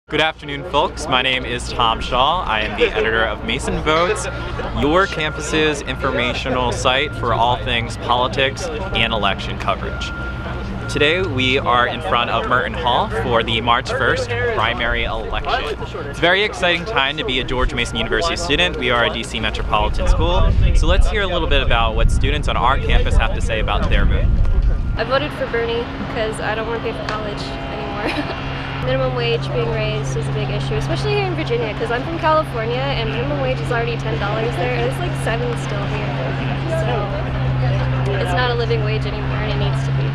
Good afternoon, folks. My name is Tom Shaw. I am the editor of Mason Votes, your campus's informational site for all things politics and election coverage. Today we are in front of Merten Hall for the March 1st primary election. It's a very exciting time to be a George Mason University student. We are a DC metropolitan school, so let's hear a little bit about what students on our campus have to say about their vote. I voted for Bernie because I don't want to pay for college anymore. Minimum wage being raised is a big issue, especially here in Virginia, because I'm from California and minimum wage is already $10 there, and it's like $7 still here. So it's not a living wage anymore, and it needs to be.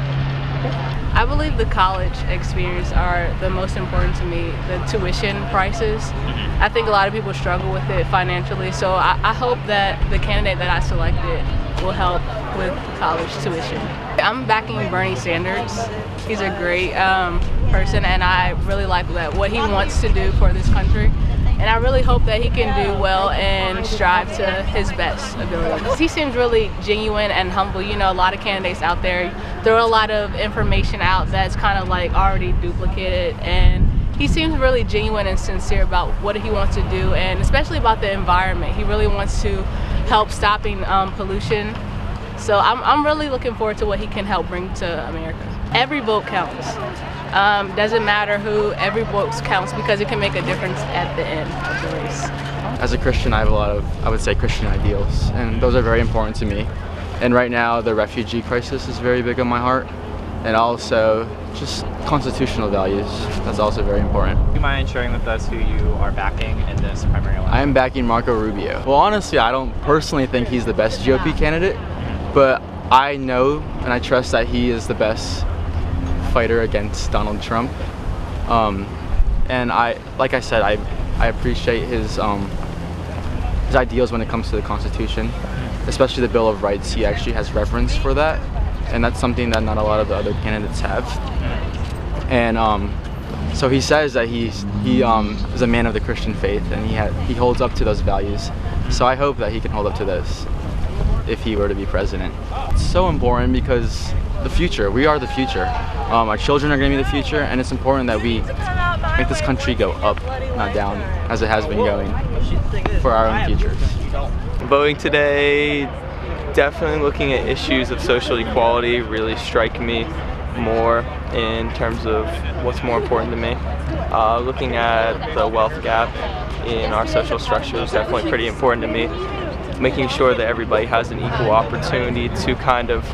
I believe the college experience are the most important to me, the tuition prices. I think a lot of people struggle with it financially, so I hope that the candidate that I selected will help with college tuition. I'm backing Bernie Sanders. He's a great person, and I really like what he wants to do for this country. And I really hope that he can do well and strive to his best abilities. He seems really genuine and humble. You know, a lot of candidates out there throw a lot of information out that's kind of like already duplicated, and he seems really genuine and sincere about what he wants to do, and especially about the environment. He really wants to help stopping pollution. So I'm really looking forward to what he can help bring to America. Every vote counts. Doesn't matter who, every vote counts because it can make a difference at the end of the race. As a Christian, I have a lot of, I would say, Christian ideals, and those are very important to me. And right now, the refugee crisis is very big on my heart, and also just constitutional values. That's also very important. Do you mind sharing with us who you are backing in this primary election? I am backing Marco Rubio. Well, honestly, I don't personally think he's the best GOP candidate, but I know and I trust that he is the best fighter against Donald Trump. And like I said, I appreciate his ideals when it comes to the Constitution, especially the Bill of Rights. He actually has reference for that, and that's something that not a lot of the other candidates have. And so he says that he is a man of the Christian faith, and he holds up to those values. So I hope that he can hold up to this if he were to be president. It's so important because the future, we are the future. Our children are going to be the future, and it's important that we make this country go up, not down, as it has been going for our own futures. Voting today, definitely looking at issues of social equality really strike me more in terms of what's more important to me. Looking at the wealth gap in our social structure is definitely pretty important to me. Making sure that everybody has an equal opportunity to kind of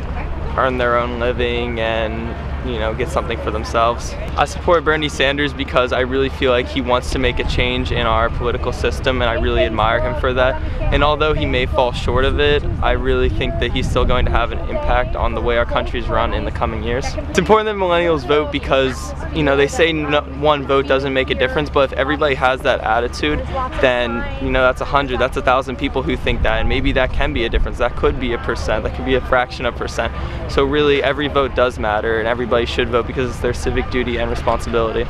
earn their own living and, you know, get something for themselves. I support Bernie Sanders because I really feel like he wants to make a change in our political system, and I really admire him for that. And although he may fall short of it, I really think that he's still going to have an impact on the way our country's run in the coming years. It's important that millennials vote because, you know, they say one vote doesn't make a difference, but if everybody has that attitude, then, you know, that's 100, that's 1,000 people who think that, and maybe that can be a difference. That could be a percent, that could be a fraction of percent. So really, every vote does matter, and everybody should vote because it's their civic duty and responsibility.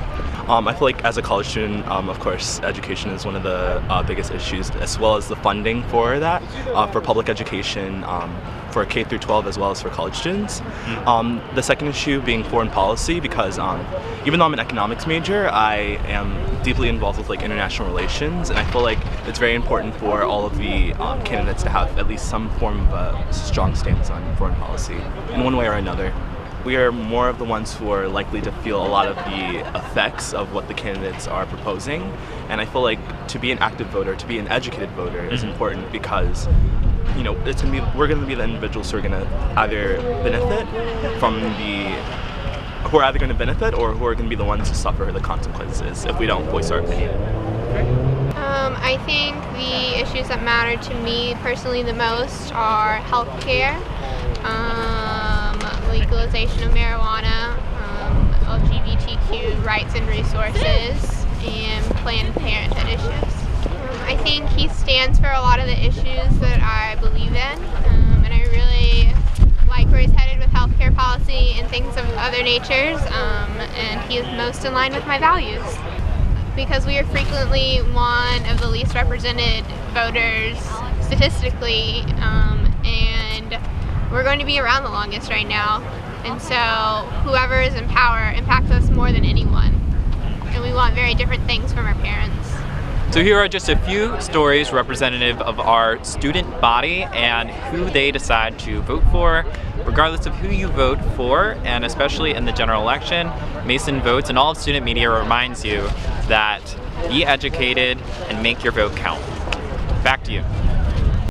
I feel like as a college student, of course, education is one of the biggest issues, as well as the funding for that, for public education, for K through 12 as well as for college students. The second issue being foreign policy, because even though I'm an economics major, I am deeply involved with like international relations, and I feel like it's very important for all of the candidates to have at least some form of a strong stance on foreign policy in one way or another. We are more of the ones who are likely to feel a lot of the effects of what the candidates are proposing, and I feel like to be an active voter, to be an educated voter is important because, you know, we're going to be the individuals who are going to either benefit from who are either going to benefit or who are going to be the ones to suffer the consequences if we don't voice our opinion. I think the issues that matter to me personally the most are healthcare, legalization of marijuana, LGBTQ rights and resources, and Planned Parenthood issues. I think he stands for a lot of the issues that I believe in, and I really like where he's headed with healthcare policy and things of other natures, and he is most in line with my values. Because we are frequently one of the least represented voters statistically, and we're going to be around the longest right now, and so whoever is in power impacts us more than anyone, and we want very different things from our parents. So here are just a few stories representative of our student body and who they decide to vote for. Regardless of who you vote for, and especially in the general election, Mason Votes and all of student media reminds you that be educated and make your vote count. Back to you.